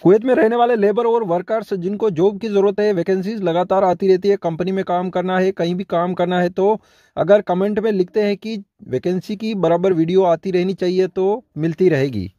Kuwait में रहने वाले लेबर और वर्कर्स जिनको जॉब की ज़रूरत है, वैकेंसीज लगातार आती रहती है, कंपनी में काम करना है, कहीं भी काम करना है, तो अगर कमेंट में लिखते हैं कि वैकेंसी की बराबर वीडियो आती रहनी चाहिए तो मिलती रहेगी।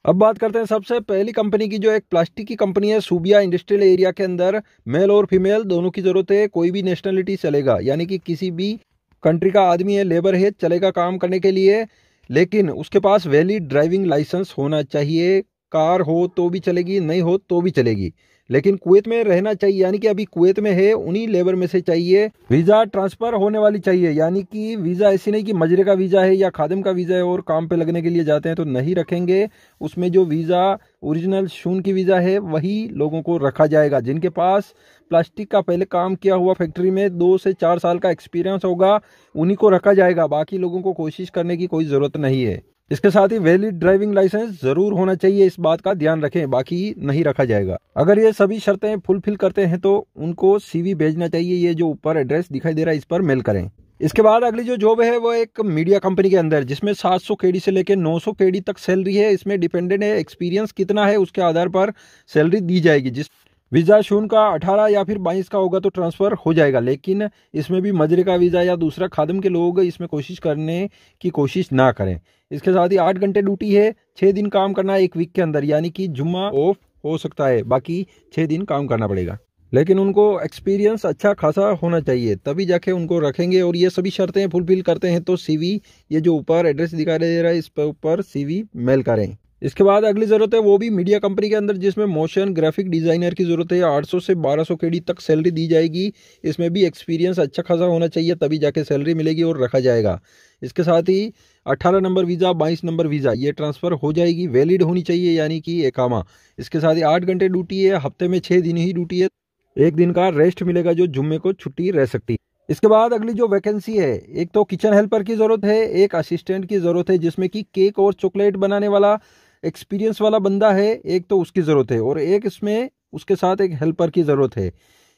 अब बात करते हैं सबसे पहली कंपनी की, जो एक प्लास्टिक की कंपनी है। सूबिया इंडस्ट्रियल एरिया के अंदर मेल और फीमेल दोनों की ज़रूरत है। कोई भी नेशनलिटी चलेगा, यानी कि किसी भी कंट्री का आदमी है, लेबर है, चलेगा काम करने के लिए, लेकिन उसके पास वैलिड ड्राइविंग लाइसेंस होना चाहिए। कार हो तो भी चलेगी, नहीं हो तो भी चलेगी, लेकिन कुवैत में रहना चाहिए। यानी कि अभी कुवैत में है उन्हीं लेबर में से चाहिए। वीज़ा ट्रांसफ़र होने वाली चाहिए, यानी कि वीज़ा ऐसी नहीं कि मजरे का वीज़ा है या खादिम का वीज़ा है और काम पे लगने के लिए जाते हैं तो नहीं रखेंगे। उसमें जो वीज़ा ओरिजिनल शून की वीज़ा है वही लोगों को रखा जाएगा। जिनके पास प्लास्टिक का पहले काम किया हुआ फैक्ट्री में 2 से 4 साल का एक्सपीरियंस होगा, उन्हीं को रखा जाएगा। बाकी लोगों को कोशिश करने की कोई ज़रूरत नहीं है। इसके साथ ही वैलिड ड्राइविंग लाइसेंस जरूर होना चाहिए, इस बात का ध्यान रखें, बाकी नहीं रखा जाएगा। अगर ये सभी शर्तें फुलफिल करते हैं तो उनको सीवी भेजना चाहिए। ये जो ऊपर एड्रेस दिखाई दे रहा है इस पर मेल करें। इसके बाद अगली जो जॉब है वो एक मीडिया कंपनी के अंदर, जिसमें 700 केडी से लेकर 900 केडी तक सैलरी है। इसमें डिपेंडेंट है एक्सपीरियंस कितना है, उसके आधार पर सैलरी दी जाएगी। जिस वीज़ा शून का 18 या फिर 22 का होगा तो ट्रांसफ़र हो जाएगा, लेकिन इसमें भी मजरे का वीज़ा या दूसरा खादम के लोग इसमें कोशिश करने की कोशिश ना करें। इसके साथ ही 8 घंटे ड्यूटी है, 6 दिन काम करना है एक वीक के अंदर, यानी कि जुम्मा ऑफ हो सकता है, बाकी 6 दिन काम करना पड़ेगा। लेकिन उनको एक्सपीरियंस अच्छा खासा होना चाहिए, तभी जाके उनको रखेंगे। और ये सभी शर्तें फुलफिल करते हैं तो सीवी, ये जो ऊपर एड्रेस दिखाई दे रहा है इस पर ऊपर सीवी मेल करें। इसके बाद अगली ज़रूरत है वो भी मीडिया कंपनी के अंदर, जिसमें मोशन ग्राफिक डिज़ाइनर की ज़रूरत है। 800 से 1200 केडी तक सैलरी दी जाएगी। इसमें भी एक्सपीरियंस अच्छा खासा होना चाहिए, तभी जाके सैलरी मिलेगी और रखा जाएगा। इसके साथ ही 18 नंबर वीज़ा, 22 नंबर वीज़ा ये ट्रांसफ़र हो जाएगी, वैलिड होनी चाहिए, यानी कि एकामा। इसके साथ ही 8 घंटे ड्यूटी है, हफ्ते में 6 दिन ही ड्यूटी है, एक दिन का रेस्ट मिलेगा जो जुम्मे को छुट्टी रह सकती है। इसके बाद अगली जो वैकेंसी है, एक तो किचन हेल्पर की ज़रूरत है, एक असिस्टेंट की ज़रूरत है, जिसमें कि केक और चॉकलेट बनाने वाला एक्सपीरियंस वाला बंदा है, एक तो उसकी ज़रूरत है, और एक इसमें उसके साथ एक हेल्पर की ज़रूरत है।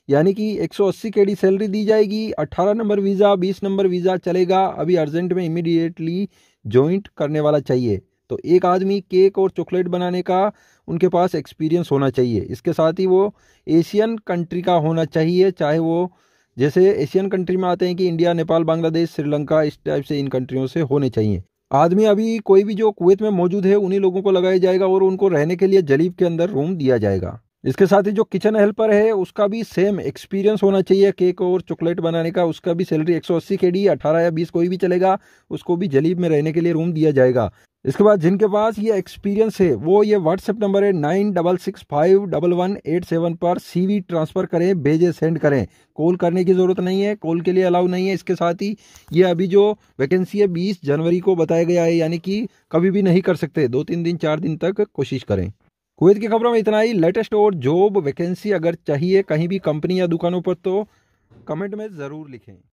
यानी कि 180 केडी सैलरी दी जाएगी। 18 नंबर वीज़ा, 20 नंबर वीज़ा चलेगा। अभी अर्जेंट में इमीडिएटली जॉइंट करने वाला चाहिए। तो एक आदमी केक और चॉकलेट बनाने का उनके पास एक्सपीरियंस होना चाहिए। इसके साथ ही वो एशियन कंट्री का होना चाहिए, चाहे वो जैसे एशियन कंट्री में आते हैं कि इंडिया, नेपाल, बांग्लादेश, श्रीलंका, इस टाइप से इन कंट्रियों से होने चाहिए। आदमी अभी कोई भी जो कुवैत में मौजूद है उन्हीं लोगों को लगाया जाएगा और उनको रहने के लिए जलीब के अंदर रूम दिया जाएगा। इसके साथ ही जो किचन हेल्पर है उसका भी सेम एक्सपीरियंस होना चाहिए केक और चॉकलेट बनाने का। उसका भी सैलरी 180 केडी, 18 या 20 कोई भी चलेगा, उसको भी जलीब में रहने के लिए रूम दिया जाएगा। इसके बाद जिनके पास ये एक्सपीरियंस है वो ये व्हाट्सएप नंबर है 96651187 पर सीवी ट्रांसफ़र करें, भेजें, सेंड करें। कॉल करने की ज़रूरत नहीं है, कॉल के लिए अलाउ नहीं है। इसके साथ ही ये अभी जो वैकेंसी है 20 जनवरी को बताया गया है, यानी कि कभी भी नहीं कर सकते, 2-3 दिन 4 दिन तक कोशिश करें। कुवैत की खबरों में इतना ही। लेटेस्ट और जॉब वैकेंसी अगर चाहिए कहीं भी कंपनी या दुकानों पर तो कमेंट में ज़रूर लिखें।